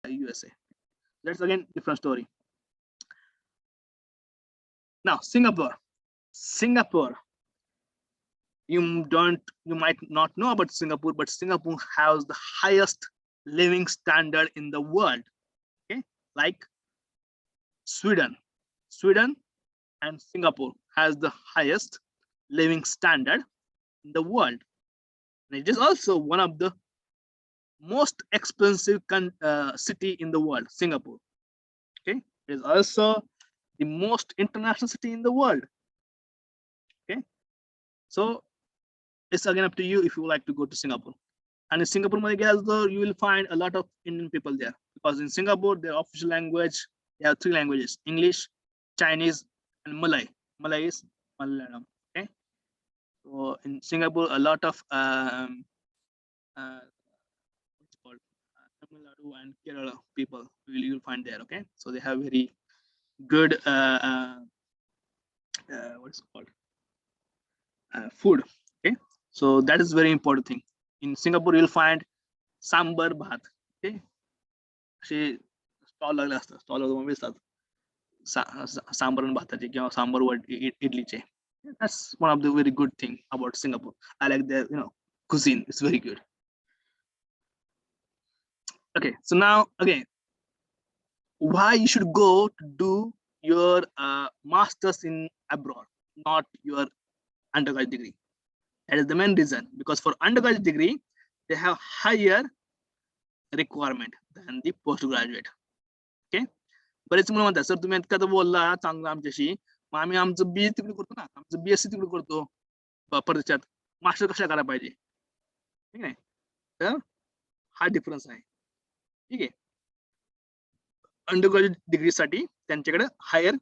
USA. That's again different story. Now Singapore. You might not know about Singapore, but Singapore has the highest living standard in the world. Okay, like Sweden and Singapore has the highest living standard in the world. And it is also one of the most expensive city in the world, Singapore. Okay, it is also the most international city in the world. Okay, so it's again up to you if you like to go to Singapore. And in Singapore, you will find a lot of Indian people there, because in Singapore, their official language, they have three languages: English, Chinese, and Malay. Malay is Malayalam. Okay, so in Singapore, a lot of what's it called, Tamil Nadu and Kerala people you'll find there. Okay, so they have very good what's it called, food. Okay, so that is very important thing. In Singapore, you'll find sambar bhat. Okay, असे stall लागले असतात, stall वगैरे असतात सांबर आणि भाताचे किंवा sambar इडलीचे. That's one of the very good thing about Singapore. I like their cuisine. It's very good. Okay, so now again, why you should go to do your masters in abroad, not your undergraduate degree. That is the main reason, because for undergraduate degree they have higher requirement than the postgraduate. Okay, बरेच मुलं म्हणतात, sir तुम्ही इतका तर बोलला चांगलं आमच्याशी, मग आम्ही आमचं बी तिकडे करतो ना, आमचं बीएससी तिकडे करतो परदेशात, मास्टर कशा करायला पाहिजे. ठीक आहे, तर हा डिफरन्स आहे. ठीक आहे, अंडरग्रॅज्युएट डिग्रीसाठी त्यांच्याकडे हायर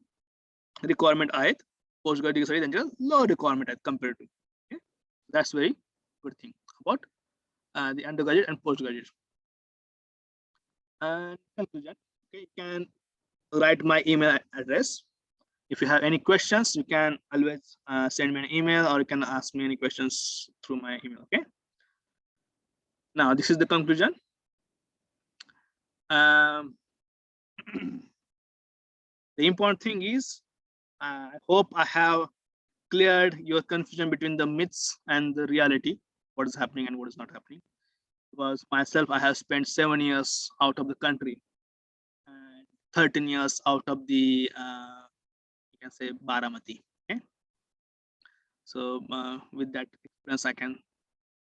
रिक्वायरमेंट आहेत, पोस्ट ग्रॅज्युएट डिग्रीसाठी त्यांच्याकडे लो रिक्वायरमेंट आहेत compare to. That's very good thing about the undergraduate and postgraduate. And conclusion, okay, you can write my email address. If you have any questions, you can always send me an email, or you can ask me any questions through my email. Okay, now this is the conclusion. The important thing is, I hope I have cleared your confusion between the myths and the reality, what is happening and what is not happening. Because myself, I have spent 7 years out of the country and 13 years out of the you can say Baramati. Okay, so with that experience, I can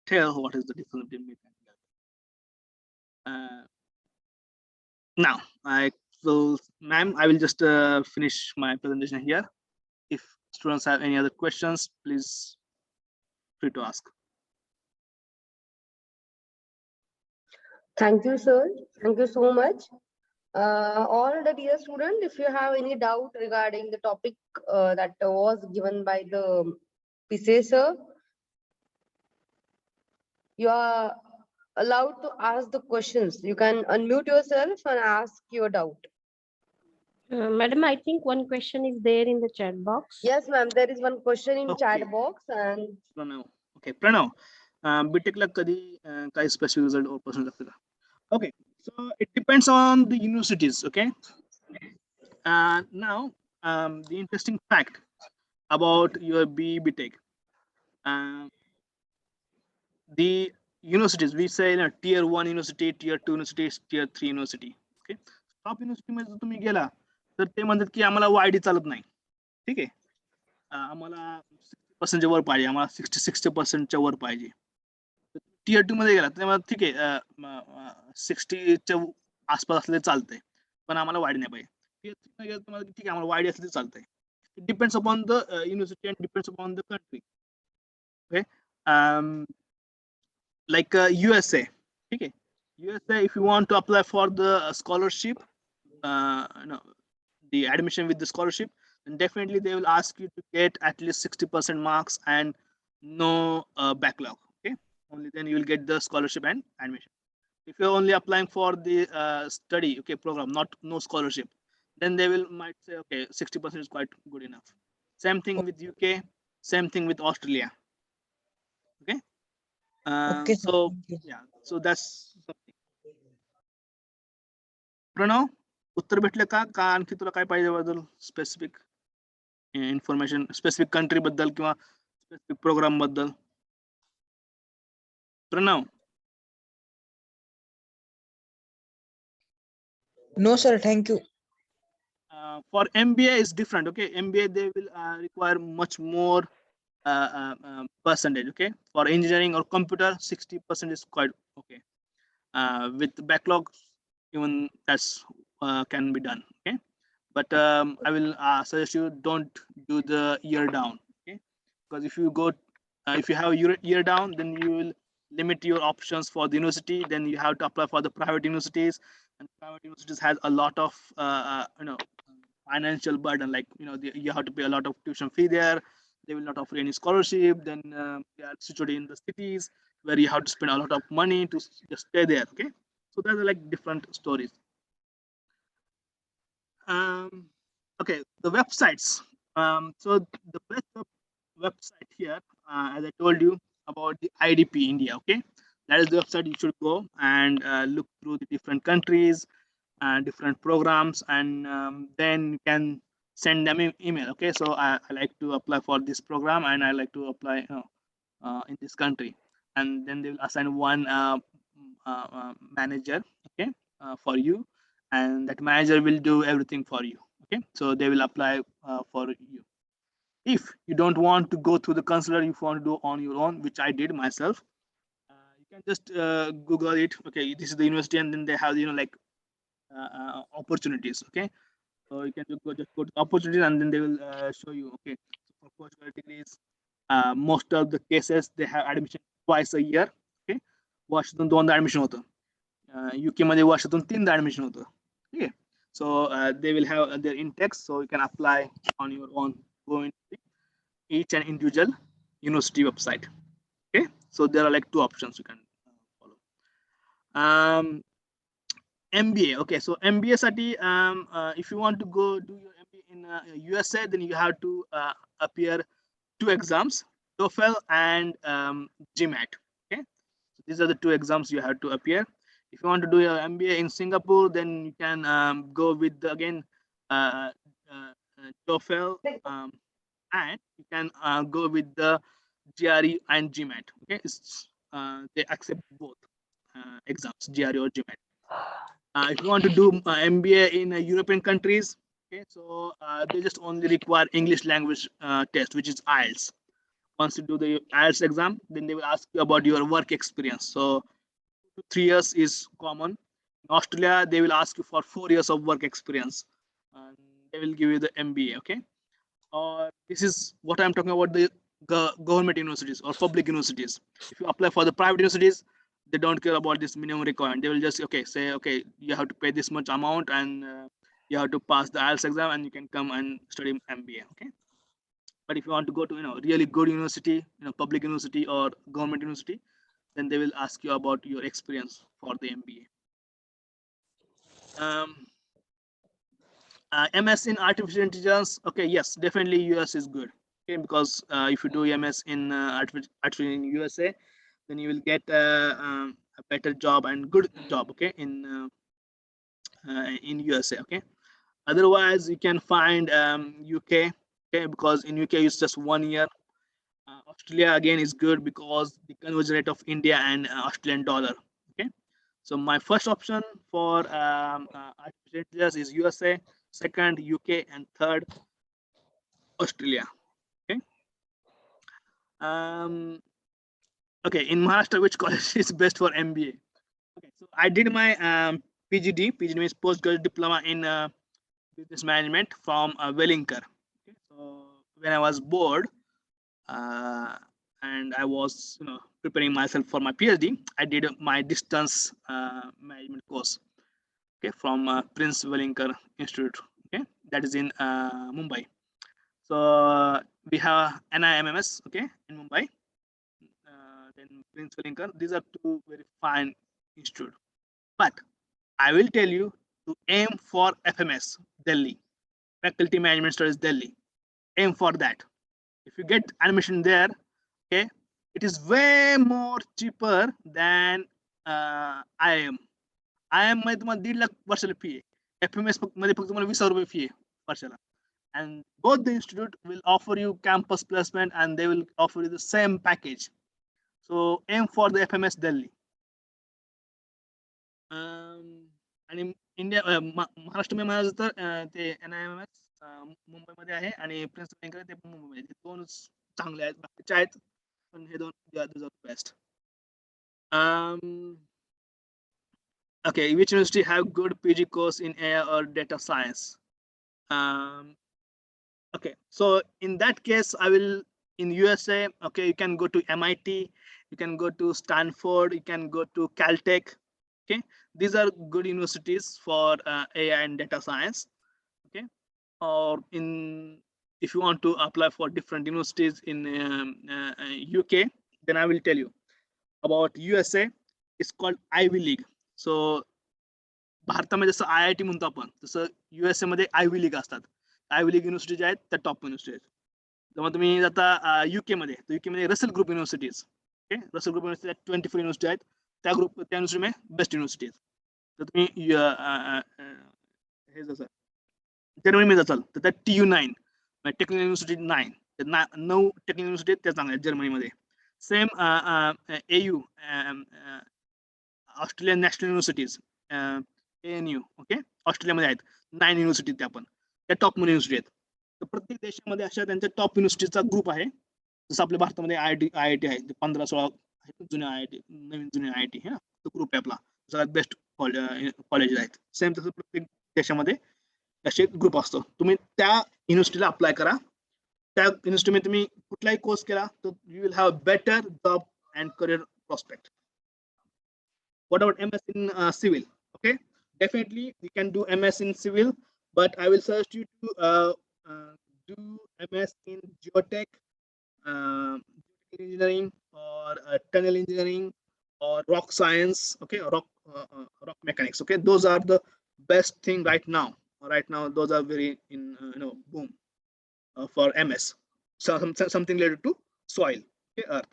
tell what is the difference between myth and reality. Now ma'am, I will just finish my presentation here. If students have any other questions, please free to ask. Thank you, sir. Thank you so much. All the dear students, if you have any doubt regarding the topic that was given by the PCA sir, you are allowed to ask the questions. You can unmute yourself and ask your doubt. Madam, I think one question is there in the chat box. Yes, ma'am. There is one question in Okay. chat box. And Pranav. Okay, Pranav. BTech ला कधी काही specific result or person लागतं का? Okay, so it depends on the universities. Okay. Now the interesting fact about your BTech. The universities, we say tier 1 university, tier 2 university, tier 3 university. Okay, top university मध्ये तुम्ही गेला तर ते म्हणतात की आम्हाला वायडी चालत नाही. ठीक आहे, आम्हाला 60% वर पाहिजे, आम्हाला 60% वर पाहिजे. टियर 2 मध्ये गेला तर ठीक आहे 60च्या आसपास असले चालतंय, पण आम्हाला वायडी नाही पाहिजे. टियर 3 मध्ये गेला तुम्हाला ठीक आहे आम्हाला वायडी असले चालतंय. It depends upon the university and depends upon the country. Okay, like USA. Okay, USA, if you want to apply for the scholarship, the admission with the scholarship, then definitely they will ask you to get at least 60% marks and no backlog. Okay, only then you will get the scholarship and admission. If you're only applying for the study, okay, program, not no scholarship, then they will might say okay 60% is quite good enough. Same thing with UK, same thing with Australia. Okay. okay, so yeah, so that's something. Pranav उत्तर भेटलं का आणखी तुला काय पाहिजे बद्दल specific information specific country बद्दल किंवा स्पेसिफिक प्रोग्राम बद्दल? Pranav. No, sir. Thank you. For MBA is different. Okay, MBA they will require much more percentage. Okay, for engineering or computer 60% is quite okay. With backlog even that's can be done. Okay, but I will suggest you don't do the year down. Okay, because if you go if you have year down, then you will limit your options for the university. Then you have to apply for the private universities, and private universities has a lot of financial burden, like you have to pay a lot of tuition fee there. They will not offer any scholarship. Then they are situated in the cities where you have to spend a lot of money to just stay there. Okay, so those are like different stories. Okay, the websites. So the best website here, as I told you about the IDP India. Okay, that is the website you should go and look through the different countries and different programs, and then you can send them email. Okay, so I like to apply for this program, and I like to apply in this country, and then they will assign one manager. Okay, for you, and that manager will do everything for you. Okay, so they will apply for you. If you don't want to go through the counselor, you want to do on your own, which I did myself, you can just Google it. Okay, this is the university, and then they have like opportunities. Okay, so you can just go to opportunities, and then they will show you. Okay, so for postgraduate degrees, most of the cases they have admission twice a year. Okay, वर्षातून दोनदा admission होतं. UK मध्ये वर्षातून तीनदा admission होतं. ठीक आहे, so they will have their intakes, so you can apply on your own, go into each and individual university website. Okay, so there are like two options you can follow. MBA. Okay, so MBA साठी if you want to go do your MBA in USA, then you have to appear 2 exams, TOEFL and GMAT. Okay, so these are the 2 exams you have to appear. If you want to do your MBA in Singapore, then you can go with the, again TOEFL, and you can go with the GRE and GMAT. Okay, they accept both exams, GRE or GMAT. If you want to do MBA in European countries, okay, so they just only require English language test, which is IELTS. Once you do the IELTS exam, then they will ask you about your work experience. So 3 years is common. In Australia, they will ask you for 4 years of work experience, and they will give you the MBA. Okay, or this is what I'm talking about, the government universities or public universities. If you apply for the private universities, they don't care about this minimum requirement. They will just say okay, you have to pay this much amount, and you have to pass the IELTS exam, and you can come and study MBA. Okay, but if you want to go to really good university, public university or government university, then they will ask you about your experience for the MBA. MS in artificial intelligence. Okay, yes, definitely US is good. Okay, because if you do MS in artificial in USA, then you will get a better job and good job. Okay, in USA. Okay, otherwise you can find UK. Okay, because in UK it's just 1 year. Australia again is good because the conversion rate of India and Australian dollar. Okay, so my first option for artificial intelligence is USA, second UK, and third Australia. Okay. Okay, in Maharashtra, which college is best for MBA? Okay, so I did my PGD. PGD means postgraduate diploma in business management from Wellinger. Okay, so when I was bored and I was preparing myself for my PhD, I did my distance management course. Okay, from Prince Wellinger Institute. Okay, that is in Mumbai. So we have NIMMS. Okay, in Mumbai. Then Prince Wellinger. These are 2 very fine institutes. But I will tell you to aim for FMS Delhi, Faculty Management Studies Delhi. Aim for that. If you get admission there, okay, it is way more cheaper than IIM. IIM मध्ये तुम्हाला 1.5 लाख वर्षाला फी आहे. FMS मध्ये फक्त तुम्हाला 20,000 रुपये फी आहे वर्षाला. And both the institute will offer you campus placement and they will offer you the same package. So aim for the FMS Delhi. आणि इंडिया महाराष्ट्र म्हणायचं तर ते NIMS मुंबईमध्ये आहे आणि प्रिन्स बँक ते पण मुंबईमध्ये. हे दोन चांगले आहेत, बाकीचे आहेत पण हे दोन best. Okay, which university have good PG course in AI or data science? Okay, so in that case, I will in USA. Okay, you can go to MIT, you can go to Stanford, you can go to Caltech. Okay, these are good universities for AI and data science. Okay, or if you want to apply for different universities in UK, then I will tell you about USA. It's called Ivy League. So भारतामध्ये जसं IIT म्हणतो आपण तसं USA मध्ये IV league असतात. IV league university ज्या आहेत त्या टॉप युनिव्हर्सिटी आहेत. तेव्हा तुम्ही जाता UK मध्ये, तर UK मध्ये Russell group universities. Okay, Russell group university 24 university आहेत. त्या युनिव्हर्सिटी में बेस्ट युनिव्हर्सिटी आहेत. तर तुम्ही हे जसं जर्मनी मध्ये जाचाल तर त्या TU9 technical university 9 technical university त्या चांगल्या आहेत जर्मनीमध्ये. Same AU Australian national universities ANU. Okay, ऑस्ट्रेलियामध्ये आहेत 9 युनिव्हर्सिटी, त्या पण त्या टॉप युनिव्हर्सिटी आहेत. तर प्रत्येक देशामध्ये अशा त्यांच्या टॉप युनिव्हर्सिटीचा ग्रुप आहे. जसं आपल्या भारतामध्ये IIT आहे, 15-16 आहेत जुने IIT, नवीन जुने IIT आहे ना, तो ग्रुप आहे आपला, सगळ्यात बेस्ट कॉलेज आहेत. सेम तसं प्रत्येक देशामध्ये असे ग्रुप असतो. तुम्ही त्या युनिव्हर्सिटीला अप्लाय करा. त्या युनिव्हर्सिटीमध्ये तुम्ही कुठलाही कोर्स केला तर you will have better job and career prospect. What about MS in civil? Okay, definitely you can do MS in civil, but I will suggest you to do MS in geotech, engineering, or tunnel engineering, or rock science. Okay, rock mechanics. Okay, those are the best thing right now. Right now, those are very in boom for MS. Something related to soil, okay, earth.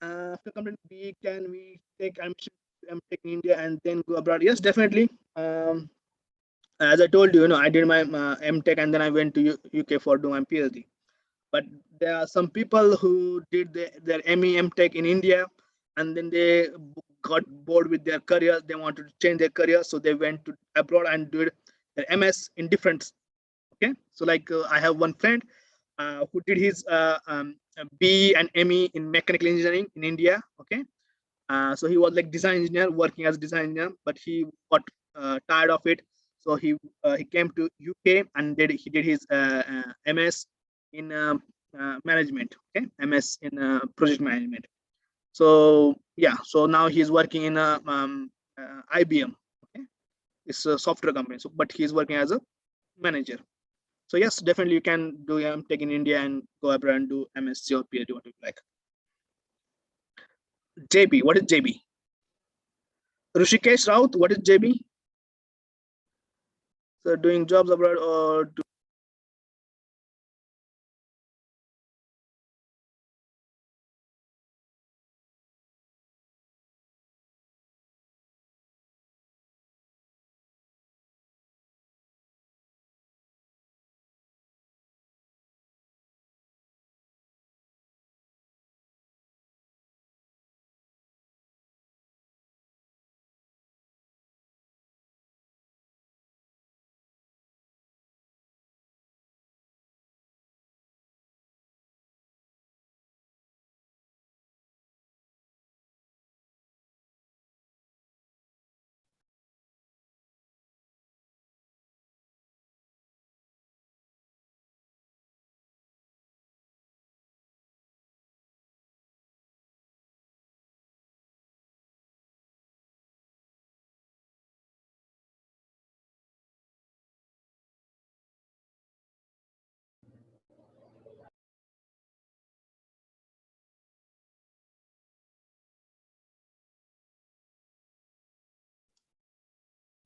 After completing B, can we take MTech in India and then go abroad? Yes, definitely. As I told you, I did my MTech and then I went to UK for doing my PhD. But there are some people who did their ME MTech in India and then they got bored with their career. They wanted to change their career, so they went to abroad and did their MS in different. Okay, so like I have one friend who did his BE and ME in mechanical engineering in India. Okay, so he was like design engineer, working as a design engineer, but he got tired of it, so he came to UK and he did his MS in management. Okay, MS in project management. So yeah, so now he's working in IBM. Okay, it's a software company. So but he's working as a manager. So yes, definitely you can do MTech in India and go abroad and do MSc or PhD, what you like. JB, what is JB? Rishikesh Raut, what is JB? So doing jobs abroad or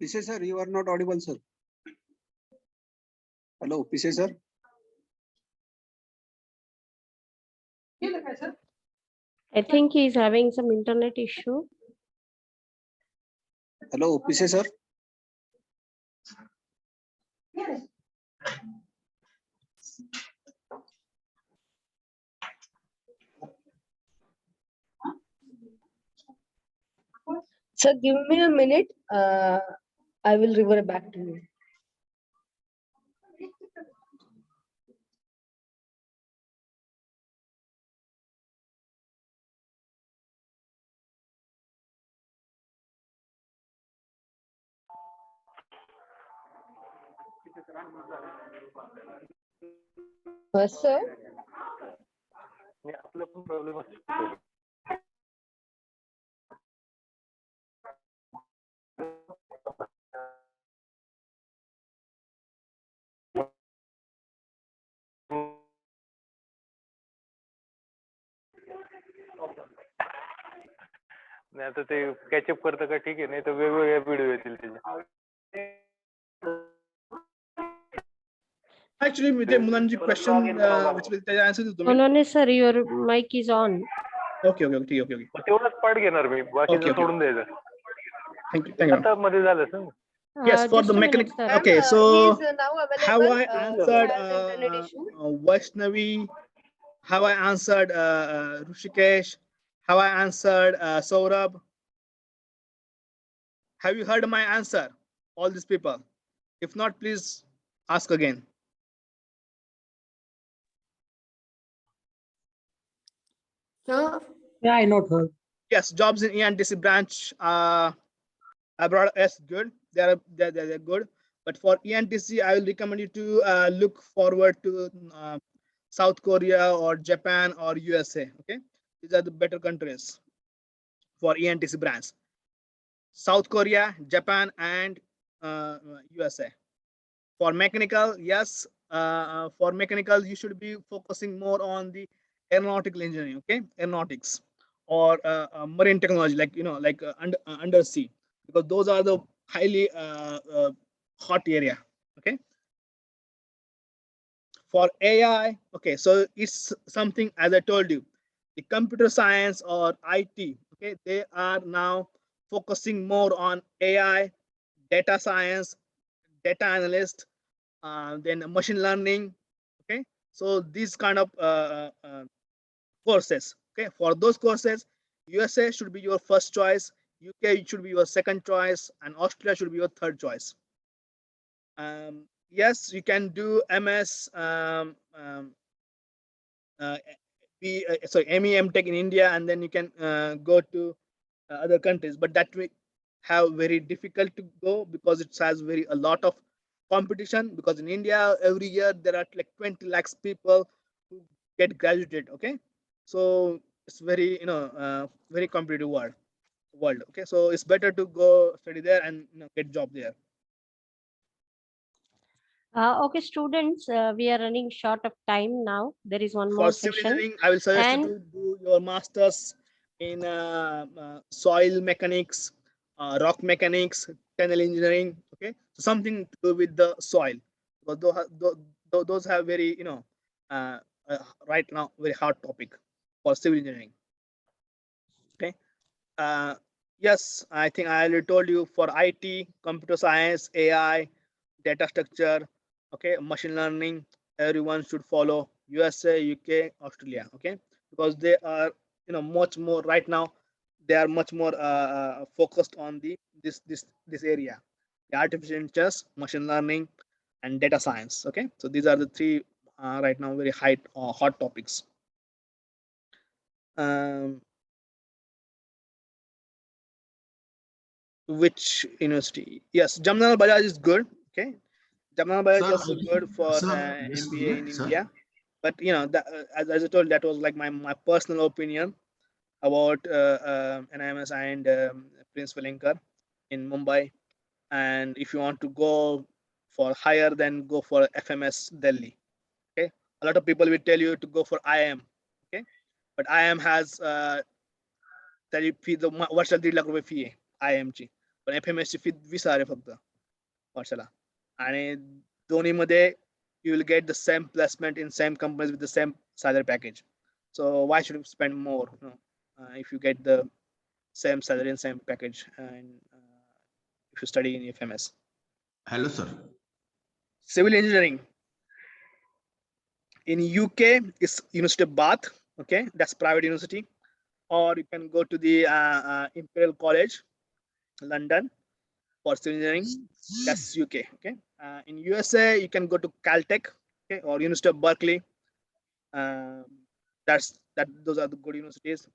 Pisay sir, you are not audible, sir. Hello, Pisay sir. I think he is having some internet issue. Hello, OPC sir. Sir, give me a minute. I will revert back to you. Sir, नाही आपला पण problem असतो. नाही आता ते ketchup करतं का ठीक आहे, नाही तर वेगवेगळ्या व्हिडिओ येतील त्याचे. Actually, ते मुलांची question which will त्याचे answer देतो No, me. no, no, sir, your mic is on. Okay, okay, ठीक आहे, okay. तेवढाच पार्ट घेणार मी, Okay, बाकीचं okay. सोडून द्यायचं. Thank you, thank you. आता मध्ये झालं sir. Yes, for Just the a mechanic. minute, sir. Okay, he so is now have available. I He answered has internet issue. Vaishnavi? Have I answered Rushikesh? Have I answered Saurabh? Have you heard my answer? All these people. If not, please ask again. Yeah, I not heard. Yes, jobs in ENTC branch abroad is good. They're good. But for ENTC, I will recommend you to look forward to South Korea or Japan or USA. Okay, these are the better countries for ENTC branch. South Korea, Japan, and USA. For mechanical, yes, for mechanical, you should be focusing more on the aeronautical engineering, okay, aeronautics or marine technology, like like undersea, because those are the highly hot area, okay. For AI, okay, so it's something as I told you, the computer science or IT, okay, they are now focusing more on AI, data science, data analyst, then machine learning, okay. So these kind of courses, okay. For those courses, USA should be your first choice, UK should be your second choice, and Australia should be your third choice. Yes, you can do MS MEM Tech in India, and then you can go to other countries, but that will have very difficult to go because it has very a lot of competition, because in India every year there are like 20 lakhs people who get graduated, okay. So it's very very competitive world, okay. So it's better to go study there and get job there. Okay, students, we are running short of time now. There is one For more civil session. engineering, I will suggest And- you to do your masters in soil mechanics, rock mechanics, tunnel engineering. Okay, so something to do with the soil, because those have very right now very hard topic for civil engineering. Okay, yes, I think I already told you for IT, computer science, AI, data structure, okay, machine learning, everyone should follow USA, UK, Australia, okay, because they are much more right now, they are much more focused on this area, the artificial intelligence, machine learning, and data science, okay. So these are the three right now very hot topics. Which university? Yes, Jamnalar Bajaj is good, okay. Jamnalar Bajaj is also good for MBA in India, but that, as I told, that was like my personal opinion about NIMS and Prince Valinkar in Mumbai. And if you want to go for higher, then go for FMS Delhi, okay. A lot of people will tell you to go for IIM, okay, but IIM has तरी फी वर्षाला 1.5 लाख रुपये फी आहे IIM ची, पण FMS ची फी 20,000 आहे फक्त वर्षाला. आणि दोन्हीमध्ये you will get the same placement in same companies with the same salary package. So why should you spend more if you get the same salary and same package in if you study in FMS. Hello, sir. Civil engineering in UK is University of Bath. Okay, that's private university. Or you can go to the Imperial College, London, for civil engineering. That's UK. Okay. In USA, you can go to Caltech, okay, or University of Berkeley. Those are the good universities.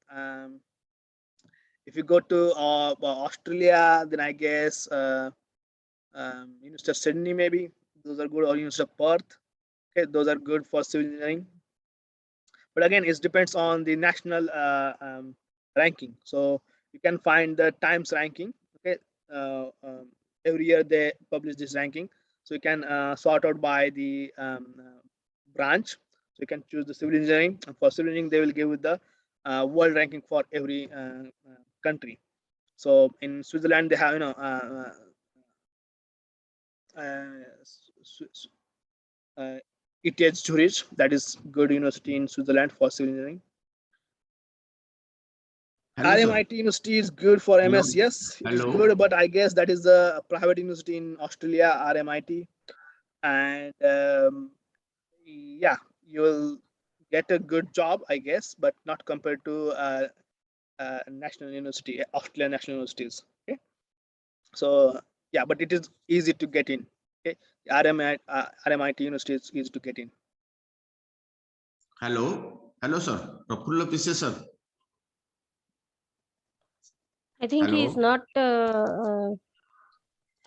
If you go to Australia, then I guess University of Sydney, maybe those are good, or University of Perth. Okay, those are good for civil engineering. But again, it depends on the national ranking. So you can find the Times ranking. Okay, every year they publish this ranking, so you can sort out by the branch. So you can choose the civil engineering. And for civil engineering, they will give you the world ranking for every country. So in Switzerland, they have ETH Zurich, that is good university in Switzerland for civil engineering. Hello, sir. RMIT University is good for Hello. MS. Yes, it is Hello. good, but I guess that is a private university in Australia, RMIT, and yeah, you will get a good job, I guess, but not compared to national university, Australian national universities. Okay, so yeah, but it is easy to get in. Okay, RMIT University is easy to get in. Hello. Hello, sir. Prafulla Pise, sir. I think he is Hello. not.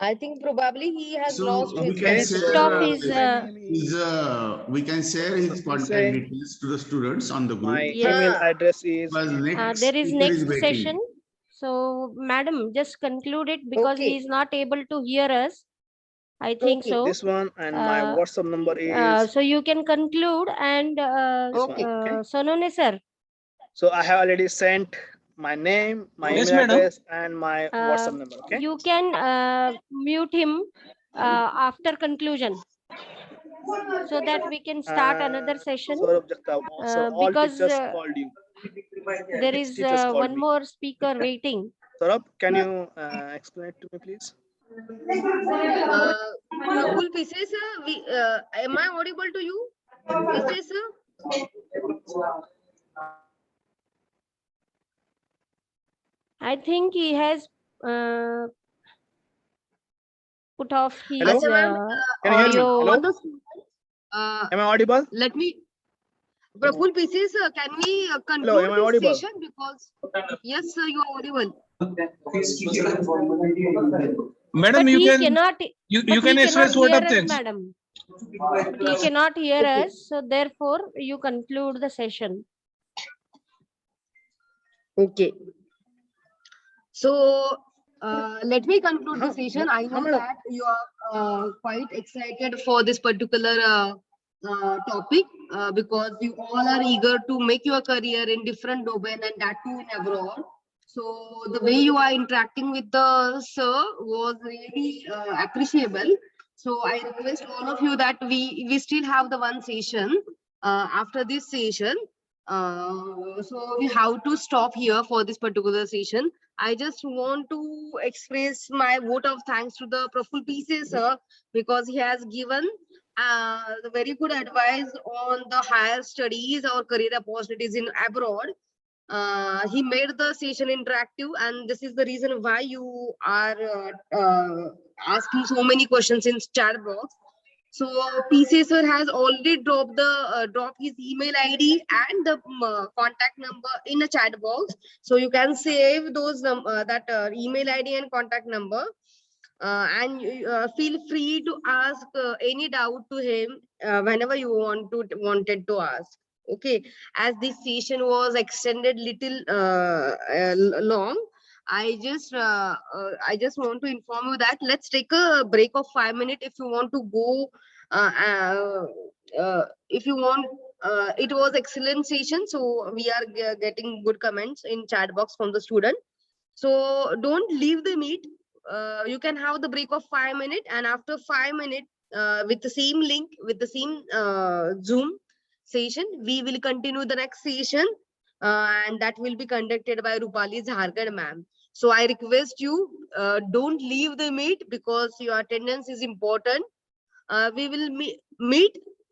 I think probably he has So lost we his can His share stuff is, we can share his So, contact say- details to the students on the group. My Yes. email Ah. address is Because next there is speaker next waiting. session. So, madam, just conclude it because Okay. he is not able to hear us. I think Okay, so. this one, and my Uh, WhatsApp number is So you can conclude and this one. okay. Okay. Sonone sir, So I have already sent my name, my Yes, email madam. address, and my WhatsApp number. Okay. you can mute him after conclusion so that we can start another session. Saurabh Jagtap, sir, all because teachers called you. there Six is teachers called one me. more speaker waiting. Saurabh, can you explain it to me, please? Praful Pise sir, am I audible to you? Pise sir? I think he has put off his Hello? Acha, ma'am, Can you hear me? audio. Hello? on the student, Am I audible? let me, Praful Pise sir, can we Hello, conclude am I this audible? session because, yes sir, you are audible. Madam, But you he can cannot. you But can he express cannot what hear of us, things. madam. But he cannot hear Okay. us, so therefore you conclude the session. Okay. So let me conclude the Huh, session. I know madam. that you are quite excited for this particular topic because you all are eager to make your career in different domain and that too in abroad. So the way you are interacting with the sir was really appreciable. So I request all of you that we still have the one session after this session. So we have to stop here for this particular session. I just want to express my vote of thanks to the Praful Pise sir because he has given the very good advice on the higher studies or career opportunities in abroad. He made the session interactive, and this is the reason why you are asking so many questions in chat box. So PC sir has already dropped his email ID and the contact number in the chat box. So you can save those email ID and contact number, and feel free to ask any doubt to him whenever you wanted to ask. Okay, as this session was extended little long, I just want to inform you that let's take a break of 5 minutes if you want to go. If you want, it was excellent session. So we are getting good comments in chat box from the student. So don't leave the meet. You can have the break of 5 minutes, and after 5 minutes, with the same link, with the same Zoom session, we will continue the next session, and that will be conducted by Rupali Jharkhand ma'am. So I request you, don't leave the meet because your attendance is important. We will meet